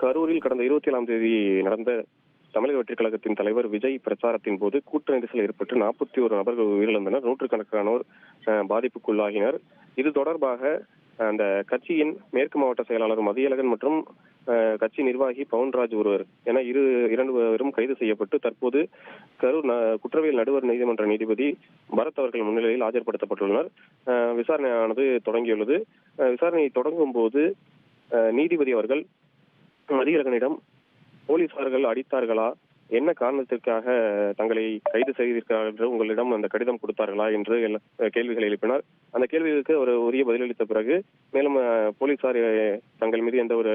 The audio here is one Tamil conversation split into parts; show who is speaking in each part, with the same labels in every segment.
Speaker 1: கரூரில் கடந்த 27ஆம் தேதி நடந்த தமிழக வெற்றிக் கழகத்தின் தலைவர் விஜய் பிரச்சாரத்தின் போது கூட்ட நெரிசல் ஏற்பட்டு 41 நபர்கள் உயிரிழந்தனர். நூற்றுக்கணக்கானோர் பாதிப்புக்குள்ளாகினர். இது தொடர்பாக அந்த கட்சியின் மேற்கு மாவட்ட செயலாளர் மதியழகன் மற்றும் கட்சி நிர்வாகி பவுன்ராஜ் ஒருவர் என இரண்டு பேரும் கைது செய்யப்பட்டு தற்போது கரூர் குற்றவியல் நடுவர் நீதிமன்ற நீதிபதி பரத் அவர்கள் முன்னிலையில் ஆஜர்படுத்தப்பட்டுள்ளனர். விசாரணையானது தொடங்கியுள்ளது. விசாரணை தொடங்கும் போது நீதிபதி அவர்கள் மதியழகனிடம் போலீசார்கள் அடித்தார்களா, என்ன காரணத்திற்காக தங்களை கைது செய்திருக்கிறார்கள் என்று உங்களிடம் அந்த கடிதம் கொடுத்தார்களா என்று கேள்விகளை எழுப்பினார். அந்த கேள்விகளுக்கு அவர் உரிய பதிலளித்த பிறகு மேலும் போலீசார் தங்கள் மீது எந்த ஒரு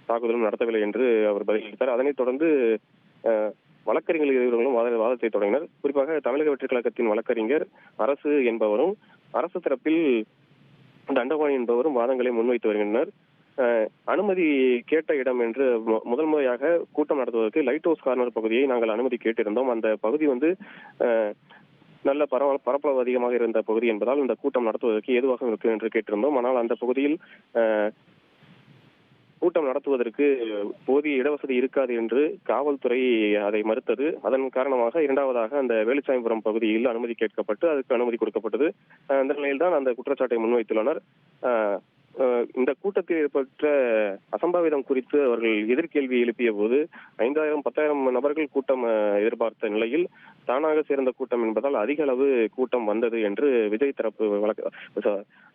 Speaker 1: தாக்குதலும் நடத்தவில்லை என்று அவர் பதிலளித்தார். அதனைத் தொடர்ந்து வழக்கறிஞர்கள் இருவர்களும் வாதத்தை தொடங்கினர். குறிப்பாக தமிழக வெற்றிக் கழகத்தின் வழக்கறிஞர் அரசு என்பவரும் அரசு தரப்பில் தண்டபாணி என்பவரும் வாதங்களை முன்வைத்து வருகின்றனர். அனுமதி கேட்ட இடம் என்று முதல் முறையாக கூட்டம் நடத்துவதற்கு லைட் ஹவுஸ் கார்னர் பகுதியை நாங்கள் அனுமதி கேட்டிருந்தோம். அந்த பகுதி நல்ல பரப்பளவு அதிகமாக இருந்த பகுதி என்பதால் இந்த கூட்டம் நடத்துவதற்கு ஏதுவாக இருக்கு என்று கேட்டிருந்தோம். ஆனால் அந்த பகுதியில் கூட்டம் நடத்துவதற்கு போதிய இடவசதி இருக்காது என்று காவல்துறை அதை மறுத்தது. அதன் காரணமாக இரண்டாவதாக அந்த வேலுச்சாமிபுரம் பகுதியில் அனுமதி கேட்கப்பட்டு அதுக்கு அனுமதி கொடுக்கப்பட்டது. அந்த நிலையில்தான் அந்த குற்றச்சாட்டை முன்வைத்துள்ளனர். இந்த கூட்டத்தில் ஏற்பட்ட அசம்பாவிதம் குறித்து அவர்கள் எதிர்கேள்வி எழுப்பிய போது 5000-10,000 நபர்கள் கூட்டம் எதிர்பார்த்த நிலையில் தானாக சேர்ந்த கூட்டம் என்பதால் அதிக அளவு கூட்டம் வந்தது என்று விஜய் தரப்பு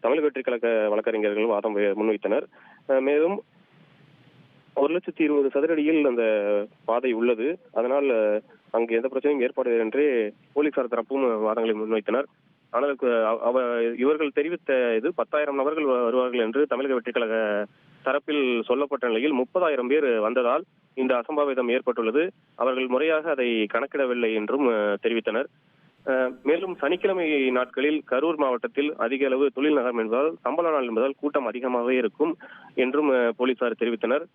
Speaker 1: தமிழக வெற்றிக் கழக வழக்கறிஞர்கள் வாதம் முன்வைத்தனர். மேலும் 1,20,000 சதுரடியில் அந்த பாதை உள்ளது. அதனால் அங்கு எந்த பிரச்சனையும் ஏற்படாது என்று போலீசார் தரப்பும் வாதங்களை முன்வைத்தனர். ஆனால் இவர்கள் தெரிவித்த 10,000 நபர்கள் வருவார்கள் என்று தமிழக வெற்றிக் கழக தரப்பில் சொல்லப்பட்ட நிலையில் 30,000 பேர் வந்ததால் இந்த அசம்பாவிதம் ஏற்பட்டுள்ளது. அவர்கள் முறையாக அதை கணக்கிடவில்லை என்றும் தெரிவித்தனர். மேலும் சனிக்கிழமை நாட்களில் கரூர் மாவட்டத்தில் அதிக அளவு தொழில் நகரம் என்பதால் சம்பள நாள் என்பதால் கூட்டம் அதிகமாகவே இருக்கும் என்றும் போலீசார் தெரிவித்தனர்.